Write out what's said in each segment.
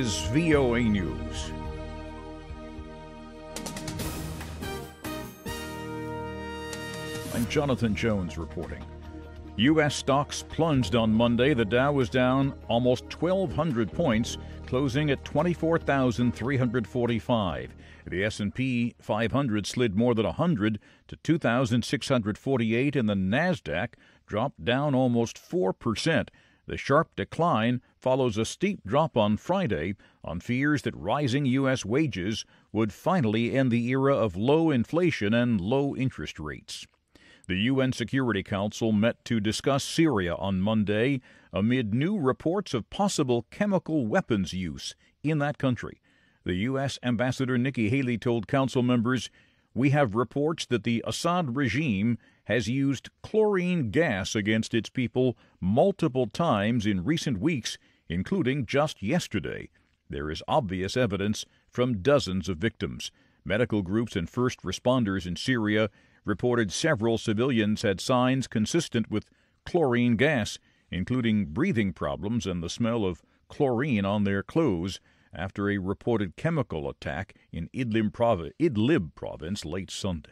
is VOA News. I'm Jonathan Jones reporting. U.S. stocks plunged on Monday. The Dow was down almost 1,200 points, closing at 24,345. The S&P 500 slid more than 100 to 2,648, and the NASDAQ dropped down almost 4%. The sharp decline follows a steep drop on Friday on fears that rising U.S. wages would finally end the era of low inflation and low interest rates. The UN Security Council met to discuss Syria on Monday amid new reports of possible chemical weapons use in that country. The U.S. Ambassador Nikki Haley told council members, "We have reports that the Assad regime has used chlorine gas against its people multiple times in recent weeks, including just yesterday. There is obvious evidence from dozens of victims. Medical groups and first responders in Syria reported several civilians had signs consistent with chlorine gas, including breathing problems and the smell of chlorine on their clothes after a reported chemical attack in Idlib province late Sunday."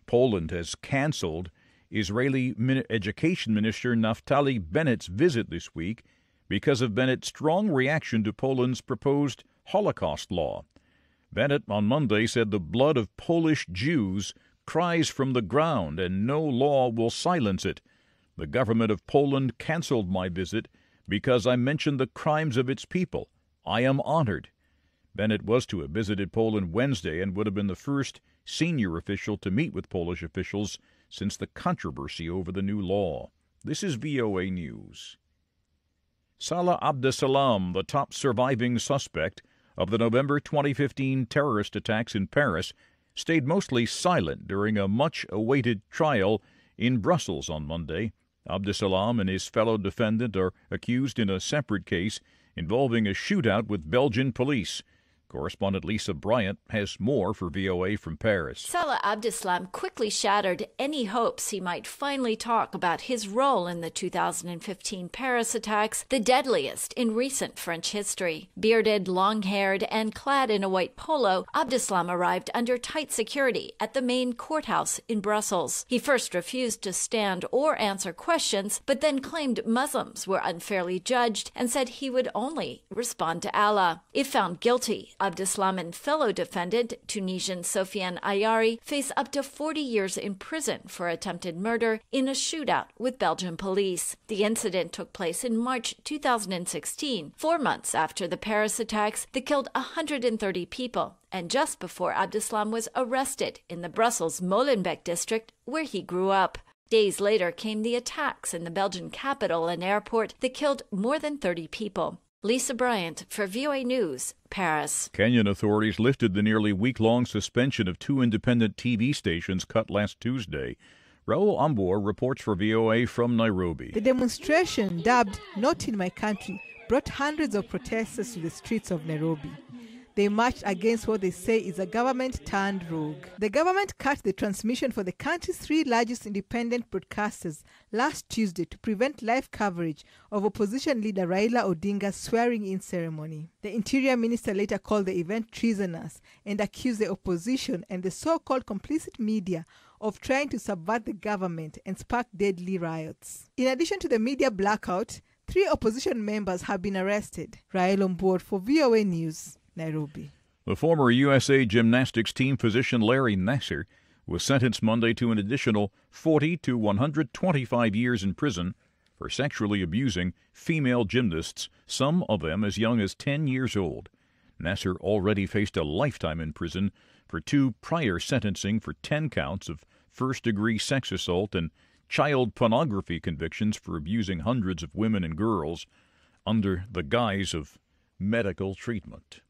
Poland has canceled Israeli Education Minister Naftali Bennett's visit this week because of Bennett's strong reaction to Poland's proposed holocaust law. Bennett on Monday said the blood of Polish Jews cries from the ground, and no law will silence it. The government of Poland canceled my visit because I mentioned the crimes of its people. I am honored. Bennett was to have visited Poland Wednesday and would have been the first senior official to meet with Polish officials since the controversy over the new law. This is VOA News. Salah Abdeslam, the top surviving suspect of the November 2015 terrorist attacks in Paris, stayed mostly silent during a much-awaited trial in Brussels on Monday. Abdeslam and his fellow defendant are accused in a separate case involving a shootout with Belgian police. Correspondent Lisa Bryant has more for VOA from Paris. Salah Abdeslam quickly shattered any hopes he might finally talk about his role in the 2015 Paris attacks, the deadliest in recent French history. Bearded, long-haired, and clad in a white polo, Abdeslam arrived under tight security at the main courthouse in Brussels. He first refused to stand or answer questions, but then claimed Muslims were unfairly judged and said he would only respond to Allah. If found guilty, Abdeslam and fellow defendant Tunisian Sofien Ayari face up to 40 years in prison for attempted murder in a shootout with Belgian police. The incident took place in March 2016, 4 months after the Paris attacks that killed 130 people, and just before Abdeslam was arrested in the Brussels Molenbeek district where he grew up. Days later came the attacks in the Belgian capital and airport that killed more than 30 people. Lisa Bryant for VOA News, Paris. Kenyan authorities lifted the nearly week-long suspension of 2 independent TV stations cut last Tuesday. Raul Ambor reports for VOA from Nairobi. The demonstration, dubbed Not in My Country, brought hundreds of protesters to the streets of Nairobi. They marched against what they say is a government-turned-rogue. The government cut the transmission for the country's 3 largest independent broadcasters last Tuesday to prevent live coverage of opposition leader Raila Odinga's swearing-in ceremony. The Interior Minister later called the event treasonous and accused the opposition and the so-called complicit media of trying to subvert the government and spark deadly riots. In addition to the media blackout, 3 opposition members have been arrested. Raila on board for VOA News, Nairobi. The former U.S.A. gymnastics team physician Larry Nassar was sentenced Monday to an additional 40 to 125 years in prison for sexually abusing female gymnasts, some of them as young as 10 years old. Nassar already faced a lifetime in prison for 2 prior sentencing for 10 counts of first-degree sex assault and child pornography convictions for abusing hundreds of women and girls under the guise of medical treatment.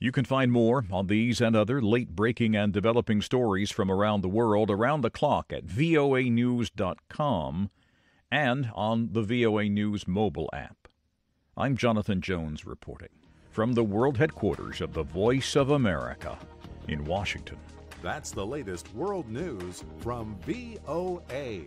You can find more on these and other late-breaking and developing stories from around the world around the clock at voanews.com and on the VOA News mobile app. I'm Jonathan Jones reporting from the world headquarters of the Voice of America in Washington. That's the latest world news from VOA.